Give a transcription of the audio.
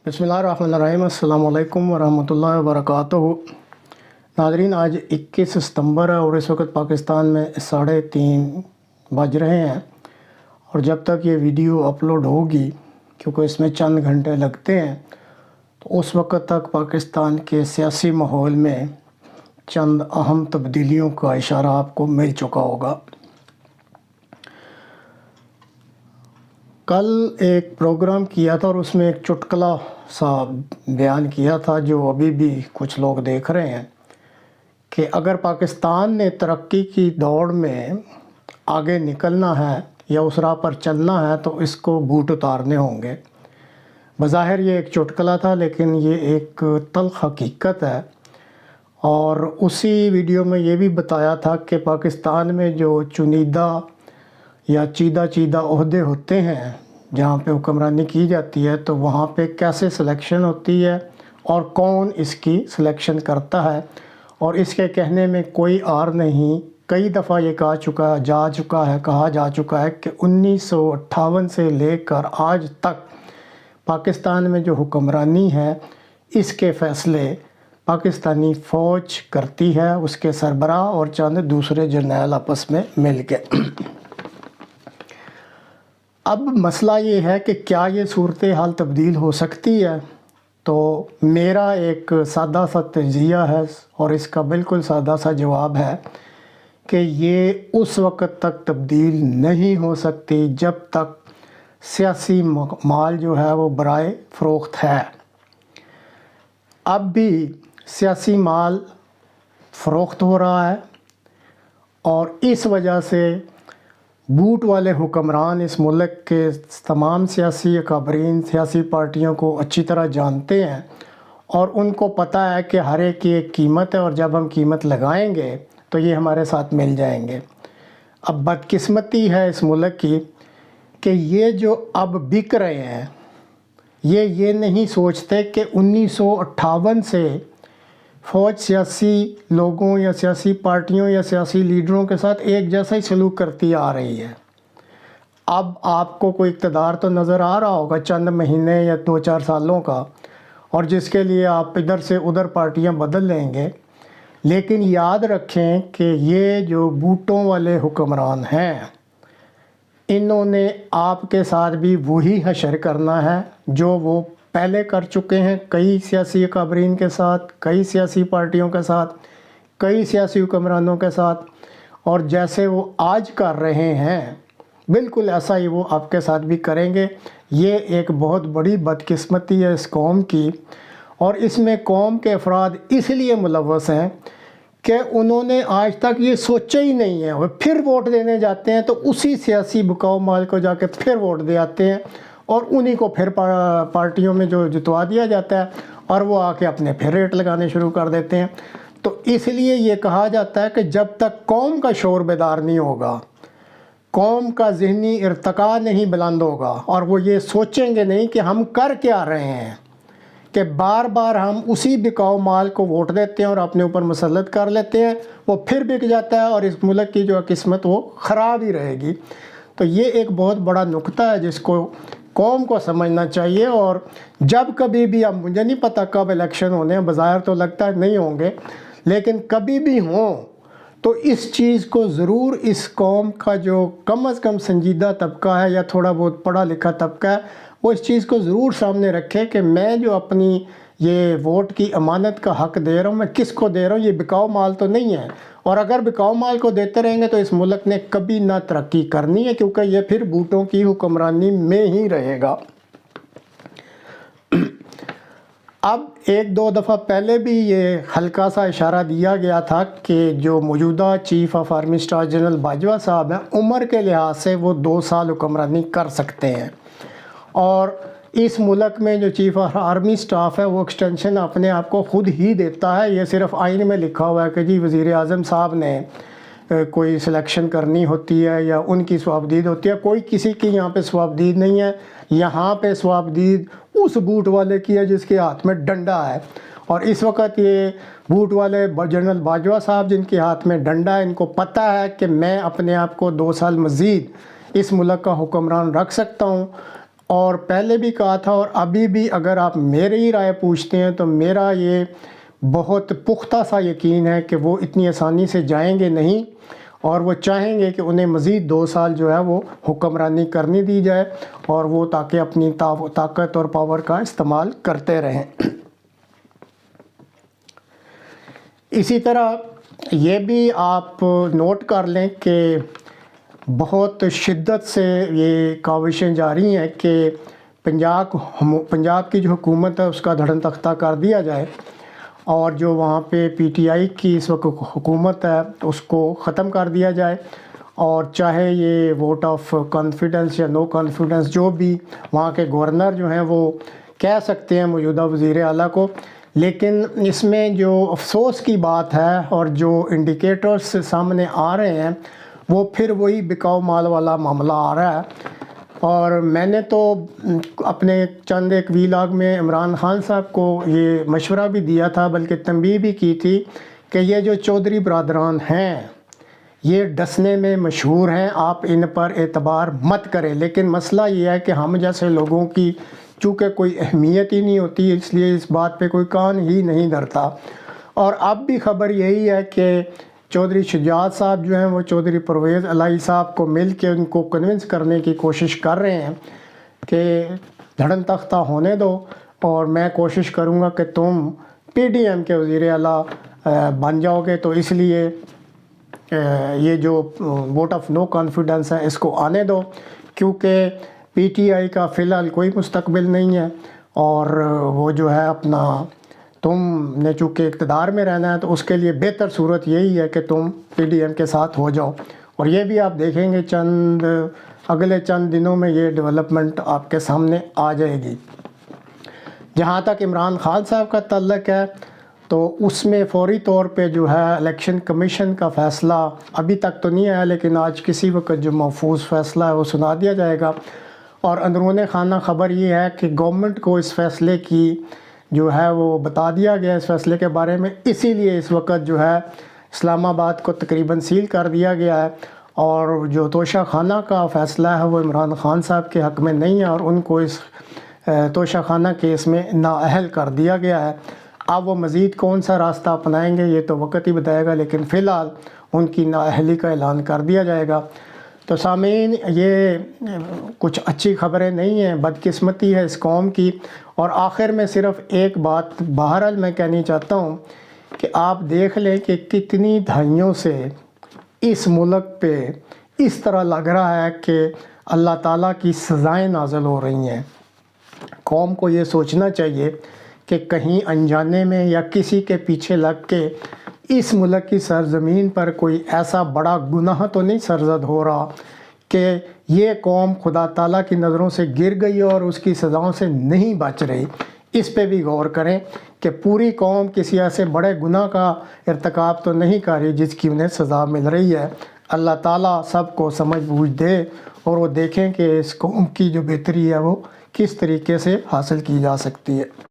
बिस्मिल्लाहिर्रहमानिर्रहीम। अस्सलाम वालेकुम वरहमतुल्लाहि वबरकातुहू। नाज़रीन, आज 21 सितंबर है और इस वक्त पाकिस्तान में 3:30 बज रहे हैं और जब तक ये वीडियो अपलोड होगी, क्योंकि इसमें चंद घंटे लगते हैं, तो उस वक्त तक पाकिस्तान के सियासी माहौल में चंद अहम तब्दीलियों का इशारा आपको मिल चुका होगा। कल एक प्रोग्राम किया था और उसमें एक चुटकुला सा बयान किया था जो अभी भी कुछ लोग देख रहे हैं कि अगर पाकिस्तान ने तरक्की की दौड़ में आगे निकलना है या उस राह पर चलना है तो इसको बूट उतारने होंगे। बज़ाहिर ये एक चुटकुला था, लेकिन ये एक तल्ख़ हकीकत है। और उसी वीडियो में ये भी बताया था कि पाकिस्तान में जो चुनिंदा या चीदा ओहदे होते हैं जहाँ पे हुक्मरानी की जाती है, तो वहाँ पे कैसे सिलेक्शन होती है और कौन इसकी सिलेक्शन करता है। और इसके कहने में कोई आर नहीं, कई दफ़ा ये कहा जा चुका है कि 1958 से लेकर आज तक पाकिस्तान में जो हुक्मरानी है इसके फ़ैसले पाकिस्तानी फ़ौज करती है, उसके सरबराह और चंद दूसरे जर्नैल आपस में मिल के। अब मसला ये है कि क्या ये सूरत हाल तब्दील हो सकती है। तो मेरा एक सादा सा तजिया है और इसका बिल्कुल सादा सा जवाब है कि ये उस वक़्त तक तब्दील नहीं हो सकती जब तक सियासी माल जो है वो बराए फ़रोख्त है। अब भी सियासी माल फ़रोख्त हो रहा है और इस वजह से बूट वाले हुक्मरान इस मुल्क के तमाम सियासी अकाबरीन सियासी पार्टियों को अच्छी तरह जानते हैं और उनको पता है कि हर एक की एक कीमत है और जब हम कीमत लगाएंगे तो ये हमारे साथ मिल जाएंगे। अब बदकिस्मती है इस मुल्क की कि ये जो अब बिक रहे हैं ये नहीं सोचते कि 1958 से फ़ौज सियासी लोगों या सियासी पार्टियों या सियासी लीडरों के साथ एक जैसा ही सलूक करती आ रही है। अब आपको कोई इक़्तिदार तो नज़र आ रहा होगा चंद महीने या 2-4 सालों का, और जिसके लिए आप इधर से उधर पार्टियां बदल लेंगे। लेकिन याद रखें कि ये जो बूटों वाले हुक्मरान हैं, इन्होंने आपके साथ भी वही हशर करना है जो वो पहले कर चुके हैं कई सियासी अकाबरीन के साथ, कई सियासी पार्टियों के साथ, कई सियासी हुक्मरानों के साथ। और जैसे वो आज कर रहे हैं बिल्कुल ऐसा ही वो आपके साथ भी करेंगे। ये एक बहुत बड़ी बदकिस्मती है इस कौम की, और इसमें कौम के अफराद इसलिए मुलव्वस हैं कि उन्होंने आज तक ये सोचा ही नहीं है। वो फिर वोट देने जाते हैं तो उसी सियासी बिकाऊ माल को जाके फिर वोट दे आते हैं और उन्हीं को फिर पार्टियों में जो जितवा दिया जाता है और वो आके अपने फिर रेट लगाने शुरू कर देते हैं। तो इसलिए ये कहा जाता है कि जब तक कौम का शोर बेदार नहीं होगा, कौम का ज़हनी इर्तिका नहीं बुलंद होगा और वो ये सोचेंगे नहीं कि हम कर क्या रहे हैं, कि बार बार हम उसी बिकाऊ माल को वोट देते हैं और अपने ऊपर मुसल्लत कर लेते हैं, वो फिर बिक जाता है और इस मुल्क की जो किस्मत वो ख़राब ही रहेगी। तो ये एक बहुत बड़ा नुक्ता है जिसको कौम को समझना चाहिए। और जब कभी भी, अब मुझे नहीं पता कब इलेक्शन होने हैं, बाज़ाहिर तो लगता है नहीं होंगे, लेकिन कभी भी हों तो इस चीज़ को ज़रूर इस कौम का जो कम अज़ कम संजीदा तबका है या थोड़ा बहुत पढ़ा लिखा तबका है, वो इस चीज़ को ज़रूर सामने रखे कि मैं जो अपनी ये वोट की अमानत का हक़ दे रहा हूँ, मैं किसको दे रहा हूँ, ये बिकाऊ माल तो नहीं है। और अगर बिकाऊ माल को देते रहेंगे तो इस मुल्क ने कभी ना तरक्की करनी है, क्योंकि ये फिर बूटों की हुक्मरानी में ही रहेगा। अब 1-2 दफ़ा पहले भी ये हल्का सा इशारा दिया गया था कि जो मौजूदा chief of army staff general Bajwa साहब हैं, उम्र के लिहाज से वो 2 साल हुक्मरानी कर सकते हैं। और इस मुल्क में जो चीफ़ ऑफ आर्मी स्टाफ है वो एक्सटेंशन अपने आप को ख़ुद ही देता है। ये सिर्फ आइन में लिखा हुआ है कि जी वज़ीर आज़म साहब ने कोई सिलेक्शन करनी होती है या उनकी स्वाबदीद होती है। कोई किसी की यहाँ पे स्वाबदीद नहीं है। यहाँ पे स्वाबदीद उस बूट वाले की है जिसके हाथ में डंडा है। और इस वक्त ये बूट वाले जनरल बाजवा साहब जिनके हाथ में डंडा है, इनको पता है कि मैं अपने आप को 2 साल मज़ीद इस मुल्क का हुक्मरान रख सकता हूँ اور پہلے بھی کہا تھا اور ابھی بھی اگر آپ میری رائے پوچھتے ہیں تو میرا یہ بہت پختہ سا یقین ہے کہ وہ اتنی آسانی سے جائیں گے نہیں، اور وہ چاہیں گے کہ انہیں مزید 2 سال جو ہے وہ حکمرانی کرنی دی جائے، اور وہ تاکہ اپنی طاقت اور پاور کا استعمال کرتے رہیں۔ اسی طرح یہ بھی آپ نوٹ کر لیں کہ بہت شدت سے یہ کاوشیں جاری ہیں کہ پنجاب کی جو حکومت ہے اس کا دھڑن تختہ کر دیا جائے، اور جو وہاں پہ پی ٹی آئی کی اس وقت حکومت ہے اس کو ختم کر دیا جائے، اور چاہے یہ ووٹ آف کانفیڈنس یا نو کانفیڈنس جو بھی وہاں کے گورنر جو ہیں وہ کہہ سکتے ہیں موجودہ وزیر اعلیٰ کو، لیکن اس میں جو افسوس کی بات ہے اور جو انڈیکیٹرز سامنے آ رہے ہیں وہ پھر وہی بکاؤ مال والا معاملہ آ رہا ہے۔ اور میں نے تو اپنے چند ایک ویلاگ میں عمران خان صاحب کو یہ مشورہ بھی دیا تھا، بلکہ تنبیہ بھی کی تھی کہ یہ جو چودھری برادران ہیں یہ ڈسنے میں مشہور ہیں، آپ ان پر اعتبار مت کریں، لیکن مسئلہ یہ ہے کہ ہم جیسے لوگوں کی چونکہ کوئی اہمیت ہی نہیں ہوتی، اس لیے اس بات پہ کوئی کان ہی نہیں دھرتا۔ اور اب بھی خبر یہی ہے کہ چودھری شجاعت صاحب جو ہیں وہ چودھری پرویز الہی صاحب کو مل کے ان کو کنونس کرنے کی کوشش کر رہے ہیں کہ دھڑن تختہ ہونے دو، اور میں کوشش کروں گا کہ تم پی ڈی ایم کے وزیر اعلیٰ بن جاؤ گے، تو اس لیے یہ جو ووٹ آف نو کانفیڈنس ہے اس کو آنے دو، کیونکہ پی ٹی آئی کا فی الحال کوئی مستقبل نہیں ہے، اور وہ جو ہے اپنا تم نے چونکہ اقتدار میں رہنا ہے تو اس کے لیے بہتر صورت یہی ہے کہ تم پی ڈی ایم کے ساتھ ہو جاؤ۔ اور یہ بھی آپ دیکھیں گے اگلے چند دنوں میں یہ ڈیولپمنٹ آپ کے سامنے آ جائے گی۔ جہاں تک عمران خان صاحب کا تعلق ہے تو اس میں فوری طور پہ جو ہے الیکشن کمیشن کا فیصلہ ابھی تک تو نہیں آیا، لیکن آج کسی وقت جو محفوظ فیصلہ ہے وہ سنا دیا جائے گا، اور اندرون خانہ خبر یہ ہے کہ گورنمنٹ کو اس فیصلے کی جو ہے وہ بتا دیا گیا اس فیصلے کے بارے میں، اسی لیے اس وقت جو ہے اسلام آباد کو تقریباً سیل کر دیا گیا ہے، اور جو توشہ خانہ کا فیصلہ ہے وہ عمران خان صاحب کے حق میں نہیں ہے، اور ان کو اس توشہ خانہ کیس میں نااہل کر دیا گیا ہے۔ اب وہ مزید کون سا راستہ اپنائیں گے یہ تو وقت ہی بتائے گا، لیکن فی الحال ان کی نااہلی کا اعلان کر دیا جائے گا۔ تو سامعین، یہ کچھ اچھی خبریں نہیں ہیں، بدقسمتی ہے اس قوم کی۔ اور آخر میں صرف ایک بات بہرحال میں کہنی چاہتا ہوں کہ آپ دیکھ لیں کہ کتنی دہائیوں سے اس ملک پہ اس طرح لگ رہا ہے کہ اللہ تعالیٰ کی سزائیں نازل ہو رہی ہیں۔ قوم کو یہ سوچنا چاہیے کہ کہیں انجانے میں یا کسی کے پیچھے لگ کے اس ملک کی سرزمین پر کوئی ایسا بڑا گناہ تو نہیں سرزد ہو رہا کہ یہ قوم خدا تعالیٰ کی نظروں سے گر گئی اور اس کی سزاؤں سے نہیں بچ رہی۔ اس پہ بھی غور کریں کہ پوری قوم کسی ایسے بڑے گناہ کا ارتکاب تو نہیں کر رہی جس کی انہیں سزا مل رہی ہے۔ اللہ تعالیٰ سب کو سمجھ بوجھ دے، اور وہ دیکھیں کہ اس قوم کی جو بہتری ہے وہ کس طریقے سے حاصل کی جا سکتی ہے۔